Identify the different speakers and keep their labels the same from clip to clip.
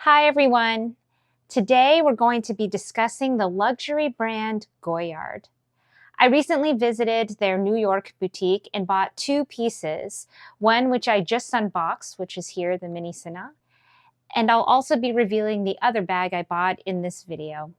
Speaker 1: Hi everyone! Today we're going to be discussing the luxury brand Goyard. I recently visited their New York boutique and bought two pieces, one which I just unboxed, which is here, the mini Senat, and I'll also be revealing the other bag I bought in this video.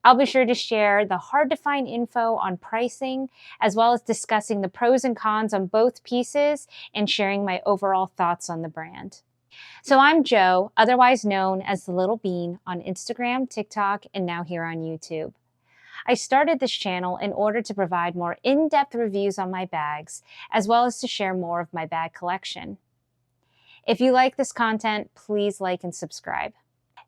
Speaker 1: I'll be sure to share the hard-to-find info on pricing, as well as discussing the pros and cons on both pieces and sharing my overall thoughts on the brand. So I'm Jo, otherwise known as the Little Bean on Instagram, TikTok, and now here on YouTube. I started this channel in order to provide more in-depth reviews on my bags, as well as to share more of my bag collection. If you like this content, please like and subscribe.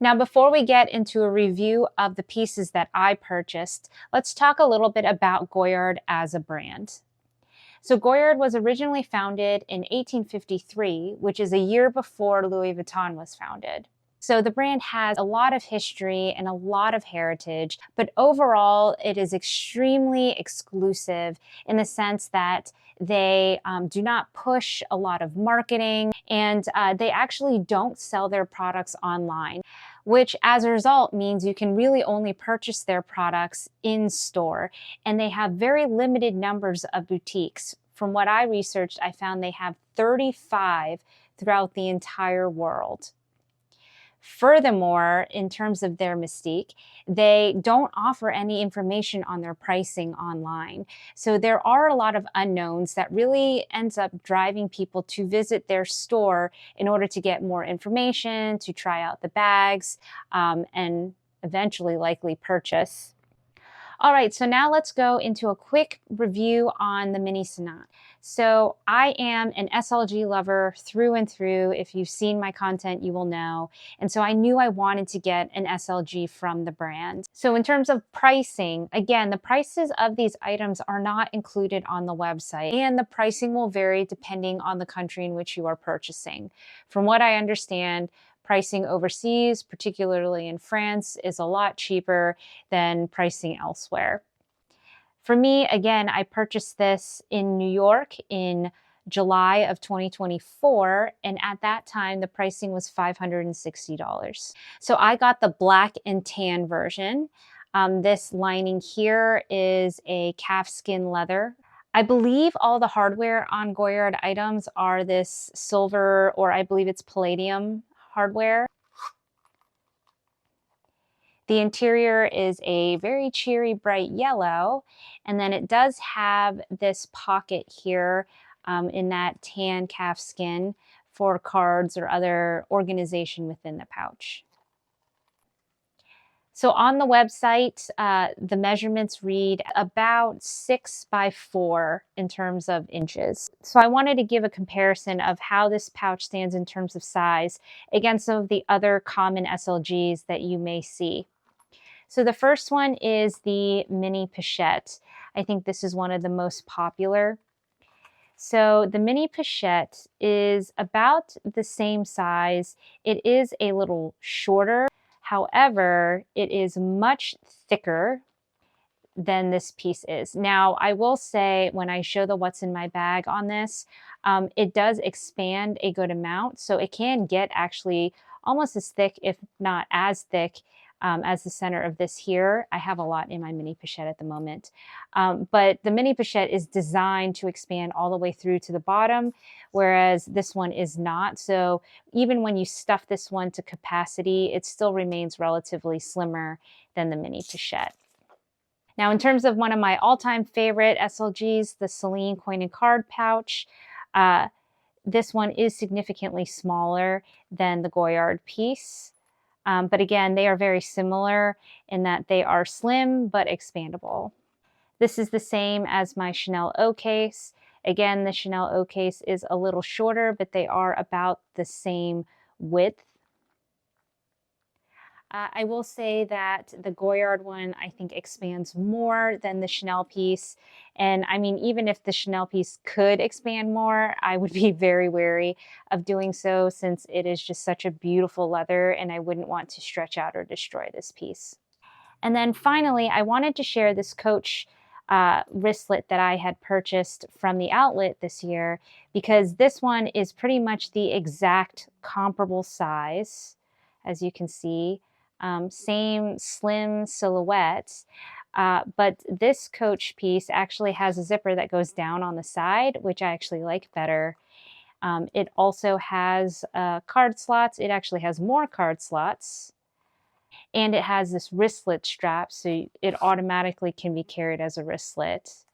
Speaker 1: Now, before we get into a review of the pieces that I purchased, let's talk a little bit about Goyard as a brand. So Goyard was originally founded in 1853, which is a year before Louis Vuitton was founded. So the brand has a lot of history and a lot of heritage, but overall it is extremely exclusive in the sense that they do not push a lot of marketing, and they actually don't sell their products online, which as a result means you can really only purchase their products in store. And they have very limited numbers of boutiques. From what I researched, I found they have 35 throughout the entire world. Furthermore, in terms of their mystique, they don't offer any information on their pricing online. So there are a lot of unknowns that really ends up driving people to visit their store in order to get more information, to try out the bags, and eventually likely purchase. All right, so now let's go into a quick review on the mini Senat. So I am an SLG lover through and through. If you've seen my content, you will know. And so I knew I wanted to get an SLG from the brand. So in terms of pricing, again, the prices of these items are not included on the website, and the pricing will vary depending on the country in which you are purchasing. From what I understand, pricing overseas, particularly in France, is a lot cheaper than pricing elsewhere. For me, again, I purchased this in New York in July of 2024, and at that time, the pricing was $560. So I got the black and tan version. This lining here is a calfskin leather. I believe all the hardware on Goyard items are this silver, or I believe it's palladium hardware. The interior is a very cheery bright yellow, and then it does have this pocket here in that tan calfskin for cards or other organization within the pouch. So on the website, the measurements read about 6 by 4 in terms of inches. So I wanted to give a comparison of how this pouch stands in terms of size against some of the other common SLGs that you may see. So the first one is the mini pochette. I think this is one of the most popular. So the mini pochette is about the same size. It is a little shorter. However, it is much thicker than this piece is. Now, I will say when I show the what's in my bag on this, it does expand a good amount. So it can get actually almost as thick, if not as thick, as the center of this here. I have a lot in my mini pochette at the moment. But the mini pochette is designed to expand all the way through to the bottom, whereas this one is not. So even when you stuff this one to capacity, it still remains relatively slimmer than the mini pochette. Now, in terms of one of my all-time favorite SLGs, the Celine coin and card pouch, this one is significantly smaller than the Goyard piece. But again, they are very similar in that they are slim but expandable. This is the same as my Chanel O case. Again, the Chanel O case is a little shorter, but they are about the same width. I will say that the Goyard one, I think, expands more than the Chanel piece. And I mean, even if the Chanel piece could expand more, I would be very wary of doing so, since it is just such a beautiful leather and I wouldn't want to stretch out or destroy this piece. And then finally, I wanted to share this Coach wristlet that I had purchased from the outlet this year, because this one is pretty much the exact comparable size as you can see. Same slim silhouette, but this coach piece actually has a zipper that goes down on the side, which I actually like better. It also has card slots. It actually has more card slots. And it has this wristlet strap, so it automatically can be carried as a wristlet.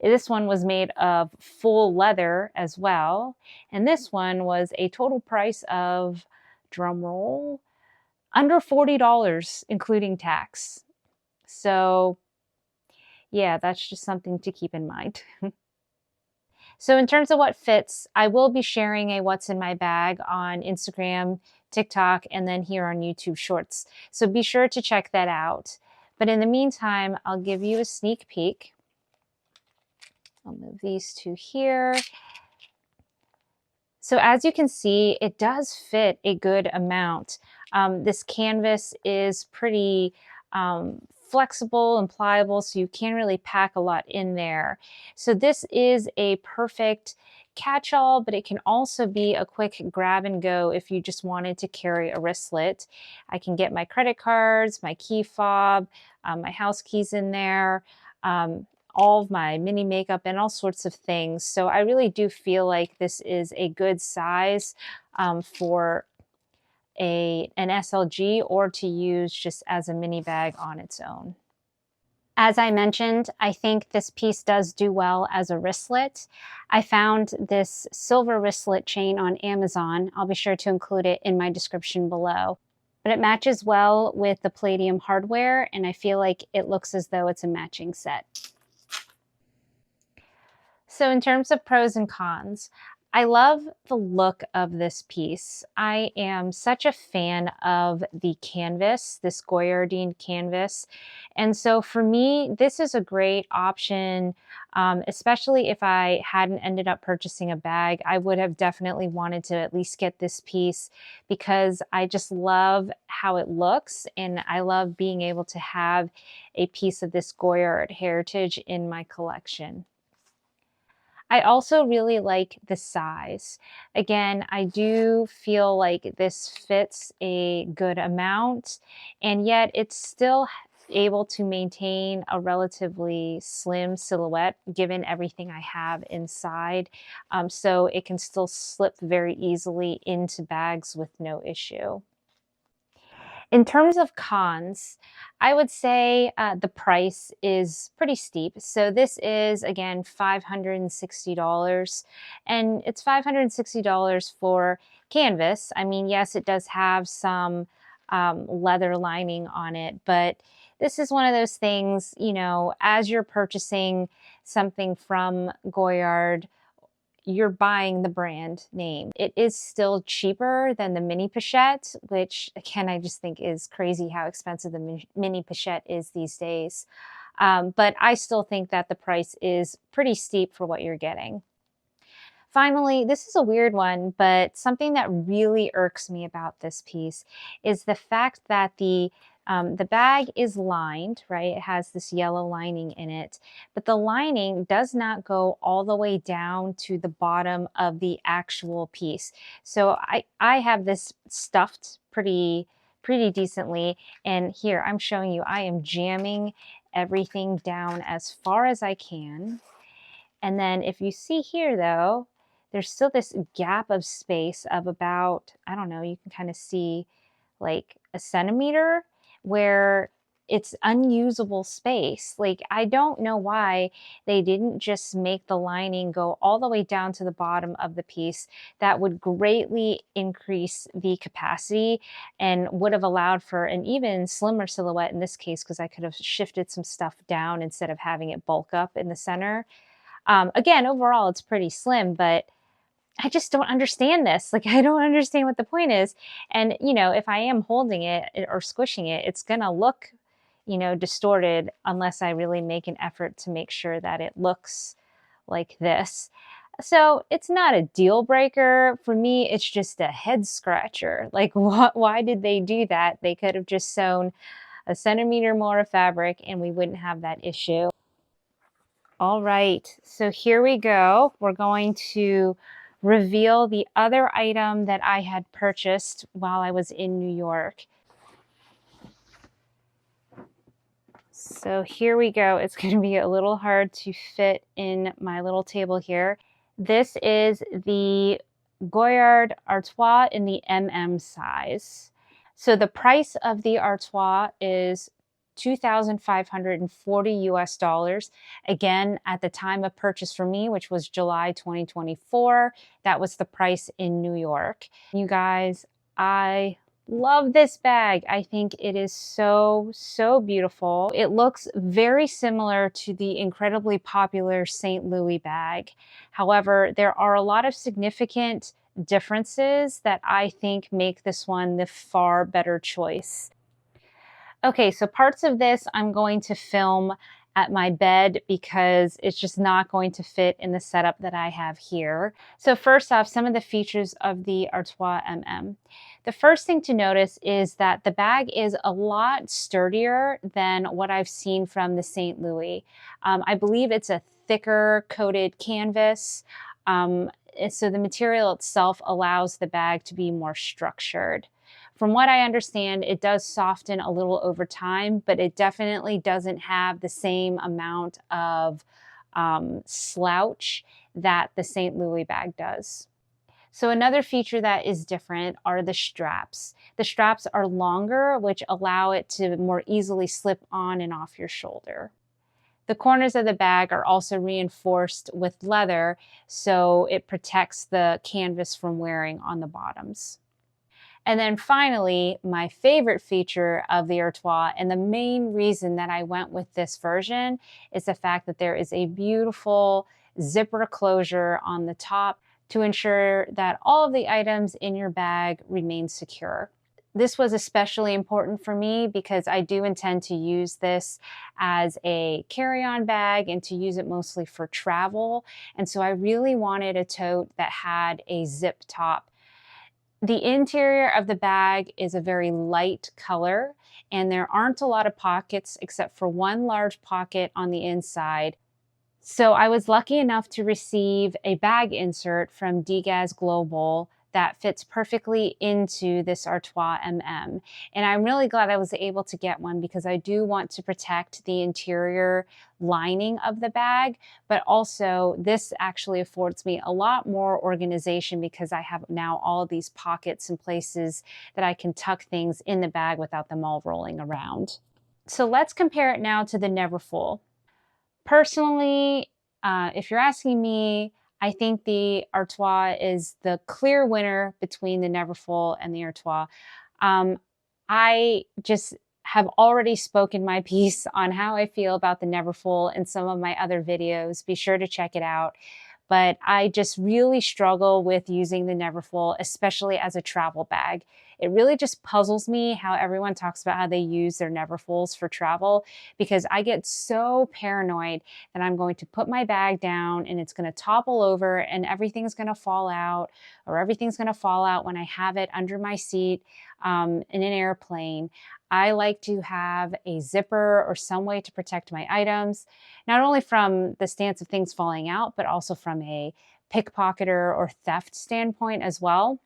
Speaker 1: This one was made of full leather as well. And this one was a total price of, drum roll, under $40, including tax. So yeah, that's just something to keep in mind. So in terms of what fits, I will be sharing a what's in my bag on Instagram, TikTok, and then here on YouTube Shorts. So be sure to check that out. But in the meantime, I'll give you a sneak peek. I'll move these two here. So as you can see, it does fit a good amount. This canvas is pretty flexible and pliable, so you can really pack a lot in there. So this is a perfect catch-all, but it can also be a quick grab and go if you just wanted to carry a wristlet. I can get my credit cards, my key fob, my house keys in there, all of my mini makeup and all sorts of things. So I really do feel like this is a good size for an SLG, or to use just as a mini bag on its own. As I mentioned, I think this piece does do well as a wristlet. I found this silver wristlet chain on Amazon. I'll be sure to include it in my description below. But it matches well with the palladium hardware, and I feel like it looks as though it's a matching set. So in terms of pros and cons, I love the look of this piece. I am such a fan of the canvas, this Goyardine canvas. And so for me, this is a great option, especially if I hadn't ended up purchasing a bag. I would have definitely wanted to at least get this piece because I just love how it looks, and I love being able to have a piece of this Goyard heritage in my collection. I also really like the size. Again, I do feel like this fits a good amount, and yet it's still able to maintain a relatively slim silhouette given everything I have inside. So it can still slip very easily into bags with no issue. In terms of cons, I would say the price is pretty steep. So this is, again, $560, and it's $560 for canvas. I mean, yes, it does have some leather lining on it, but this is one of those things, you know, as you're purchasing something from Goyard, you're buying the brand name. It is still cheaper than the mini pochette, which again, I just think is crazy how expensive the mini pochette is these days. But I still think that the price is pretty steep for what you're getting. Finally, this is a weird one, but something that really irks me about this piece is the fact that the bag is lined, right? It has this yellow lining in it, but the lining does not go all the way down to the bottom of the actual piece. So I have this stuffed pretty decently, and here I'm showing you, I am jamming everything down as far as I can. And then if you see here though, there's still this gap of space of about, I don't know, you can kind of see like a centimeter where it's unusable space. Like, I don't know why they didn't just make the lining go all the way down to the bottom of the piece. That would greatly increase the capacity and would have allowed for an even slimmer silhouette in this case, because I could have shifted some stuff down instead of having it bulk up in the center. Again, overall, it's pretty slim, but I just don't understand this. Like, I don't understand what the point is. And, you know, if I am holding it or squishing it, it's going to look, you know, distorted unless I really make an effort to make sure that it looks like this. So it's not a deal breaker. For me, it's just a head scratcher. Like, why did they do that? They could have just sewn a centimeter more of fabric and we wouldn't have that issue. All right, so here we go. We're going to reveal the other item that I had purchased while I was in New York. So here we go. It's going to be a little hard to fit in my little table here. This is the Goyard Artois in the size. So the price of the Artois is $2,540 US. Again, at the time of purchase for me, which was July 2024, that was the price in New York. You guys, I love this bag. I think it is so, so beautiful. It looks very similar to the incredibly popular St. Louis bag. However, there are a lot of significant differences that I think make this one the far better choice. Okay, so parts of this I'm going to film at my bed because it's just not going to fit in the setup that I have here. So first off, some of the features of the Artois MM. The first thing to notice is that the bag is a lot sturdier than what I've seen from the St. Louis. I believe it's a thicker coated canvas. So the material itself allows the bag to be more structured. From what I understand, it does soften a little over time, but it definitely doesn't have the same amount of slouch that the St. Louis bag does. So another feature that is different are the straps. The straps are longer, which allow it to more easily slip on and off your shoulder. The corners of the bag are also reinforced with leather, so it protects the canvas from wearing on the bottoms. And then finally, my favorite feature of the Artois, and the main reason that I went with this version, is the fact that there is a beautiful zipper closure on the top to ensure that all of the items in your bag remain secure. This was especially important for me because I do intend to use this as a carry-on bag and to use it mostly for travel. And so I really wanted a tote that had a zip top. The interior of the bag is a very light color, and there aren't a lot of pockets except for one large pocket on the inside. So I was lucky enough to receive a bag insert from Degas Global that fits perfectly into this Artois MM. And I'm really glad I was able to get one because I do want to protect the interior lining of the bag, but also this actually affords me a lot more organization because I have now all of these pockets and places that I can tuck things in the bag without them all rolling around. So let's compare it now to the Neverfull. Personally, if you're asking me, I think the Artois is the clear winner between the Neverfull and the Artois. I just have already spoken my piece on how I feel about the Neverfull in some of my other videos. Be sure to check it out. But I just really struggle with using the Neverfull, especially as a travel bag. It really just puzzles me how everyone talks about how they use their Neverfulls for travel, because I get so paranoid that I'm going to put my bag down and it's going to topple over and everything's going to fall out, or everything's going to fall out when I have it under my seat in an airplane. I like to have a zipper or some way to protect my items, not only from the stance of things falling out, but also from a pickpocketer or theft standpoint as well.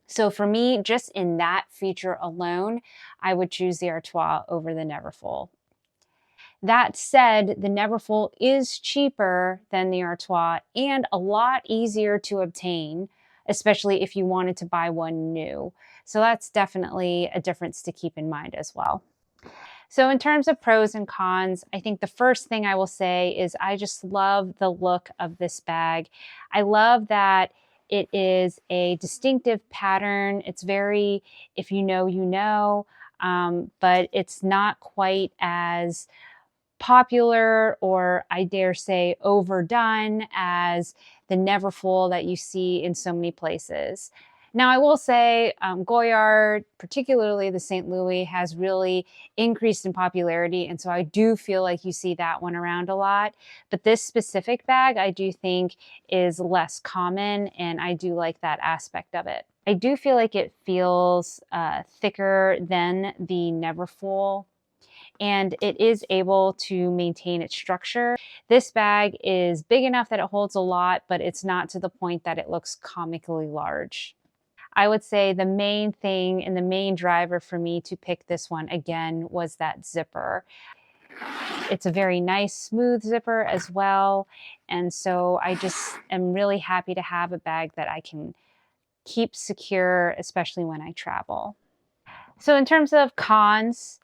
Speaker 1: So for me, just in that feature alone, I would choose the Artois over the Neverfull. That said, the Neverfull is cheaper than the Artois and a lot easier to obtain, especially if you wanted to buy one new. So that's definitely a difference to keep in mind as well. So in terms of pros and cons, I think the first thing I will say is I just love the look of this bag. I love that it is a distinctive pattern. It's very, if you know, you know, but it's not quite as popular or, I dare say, overdone as the Neverfull that you see in so many places. Now, I will say Goyard, particularly the St. Louis, has really increased in popularity, and so I do feel like you see that one around a lot. But this specific bag, I do think, is less common, and I do like that aspect of it. I do feel like it feels thicker than the Neverfull. and it is able to maintain its structure. This bag is big enough that it holds a lot, but it's not to the point that it looks comically large. I would say the main thing and the main driver for me to pick this one again was that zipper. It's a very nice, smooth zipper as well. And so I just am really happy to have a bag that I can keep secure, especially when I travel. So in terms of cons,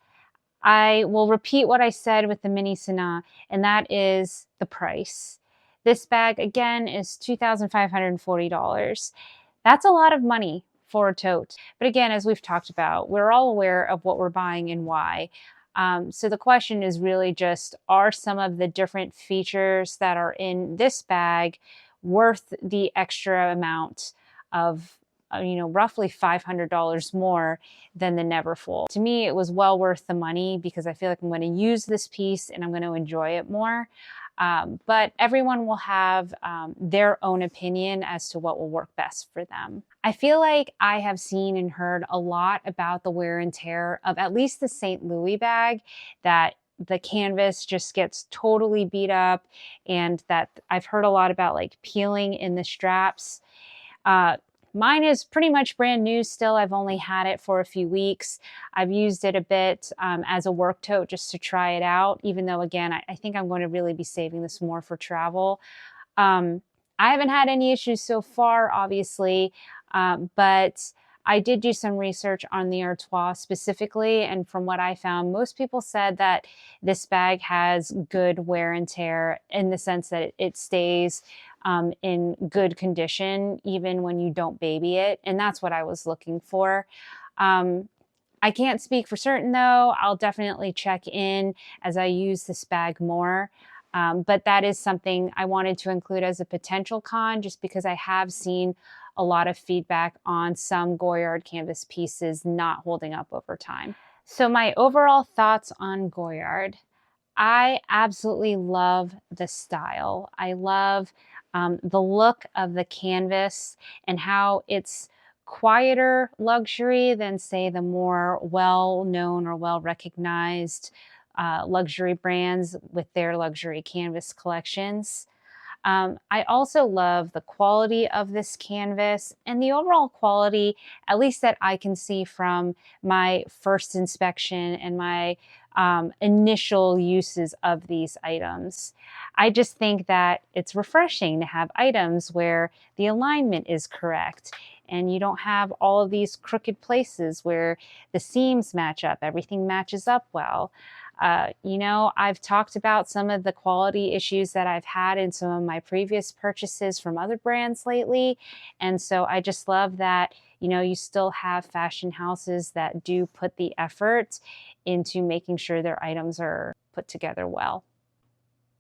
Speaker 1: I will repeat what I said with the mini Senat, and that is the price. This bag, again, is $2,540. That's a lot of money for a tote. But again, as we've talked about, we're all aware of what we're buying and why. So the question is really just, are some of the different features that are in this bag worth the extra amount of, roughly $500 more than the Neverfull? To me, it was well worth the money because I feel like I'm going to use this piece and I'm going to enjoy it more. But everyone will have their own opinion as to what will work best for them. I feel like I have seen and heard a lot about the wear and tear of at least the St. Louis bag, that the canvas just gets totally beat up, and that I've heard a lot about like peeling in the straps. Mine is pretty much brand new still. I've only had it for a few weeks. I've used it a bit as a work tote just to try it out, even though, again, I think I'm going to really be saving this more for travel. I haven't had any issues so far, obviously, but I did do some research on the Artois specifically, and from what I found, most people said that this bag has good wear and tear in the sense that it stays in good condition even when you don't baby it, and that's what I was looking for. I can't speak for certain though. I'll definitely check in as I use this bag more. But that is something I wanted to include as a potential con, just because I have seen a lot of feedback on some Goyard canvas pieces not holding up over time. So my overall thoughts on Goyard: I absolutely love the style. I love the look of the canvas and how it's quieter luxury than, say, the more well-known or well-recognized luxury brands with their luxury canvas collections. I also love the quality of this canvas and the overall quality, at least that I can see from my first inspection and my initial uses of these items. I just think that it's refreshing to have items where the alignment is correct and you don't have all of these crooked places where the seams match up, everything matches up well. I've talked about some of the quality issues that I've had in some of my previous purchases from other brands lately. And so I just love that, you still have fashion houses that do put the effort into making sure their items are put together well.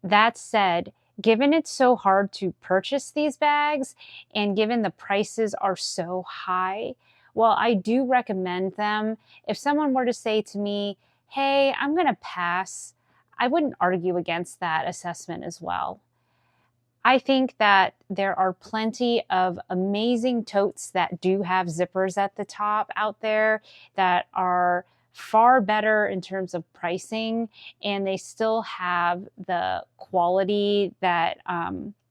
Speaker 1: That said, given it's so hard to purchase these bags and given the prices are so high, while I do recommend them, if someone were to say to me, hey, I'm going to pass, I wouldn't argue against that assessment as well. I think that there are plenty of amazing totes that do have zippers at the top out there that are far better in terms of pricing, and they still have the quality that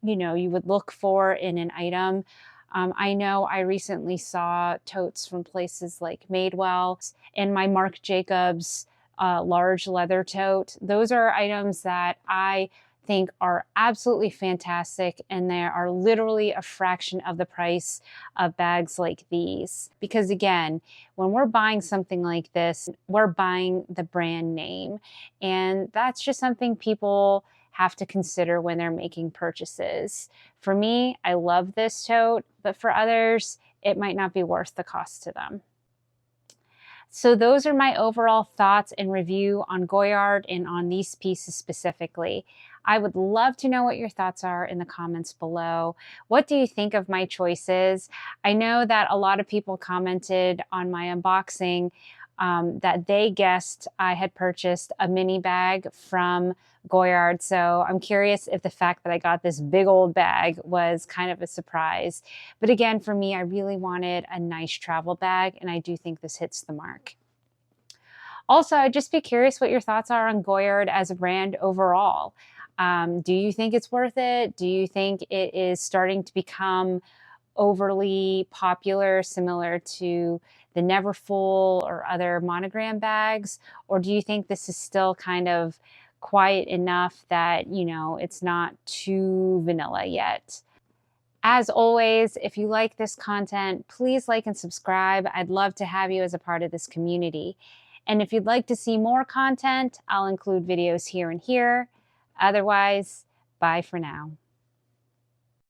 Speaker 1: you would look for in an item. I know I recently saw totes from places like Madewell and my Marc Jacobs large leather tote. Those are items that I think are absolutely fantastic, and they are literally a fraction of the price of bags like these. Because again, when we're buying something like this, we're buying the brand name, and that's just something people have to consider when they're making purchases. For me, I love this tote, but for others, it might not be worth the cost to them. So those are my overall thoughts and review on Goyard and on these pieces specifically. I would love to know what your thoughts are in the comments below. What do you think of my choices? I know that a lot of people commented on my unboxing that they guessed I had purchased a mini bag from Goyard. So I'm curious if the fact that I got this big old bag was kind of a surprise. But again, for me, I really wanted a nice travel bag, and I do think this hits the mark. Also, I'd just be curious what your thoughts are on Goyard as a brand overall. Do you think it's worth it? Do you think it is starting to become overly popular, similar to the Neverfull or other monogram bags? Or do you think this is still kind of quiet enough that, it's not too vanilla yet? As always, if you like this content, please like and subscribe. I'd love to have you as a part of this community. And if you'd like to see more content, I'll include videos here and here. Otherwise, bye for now.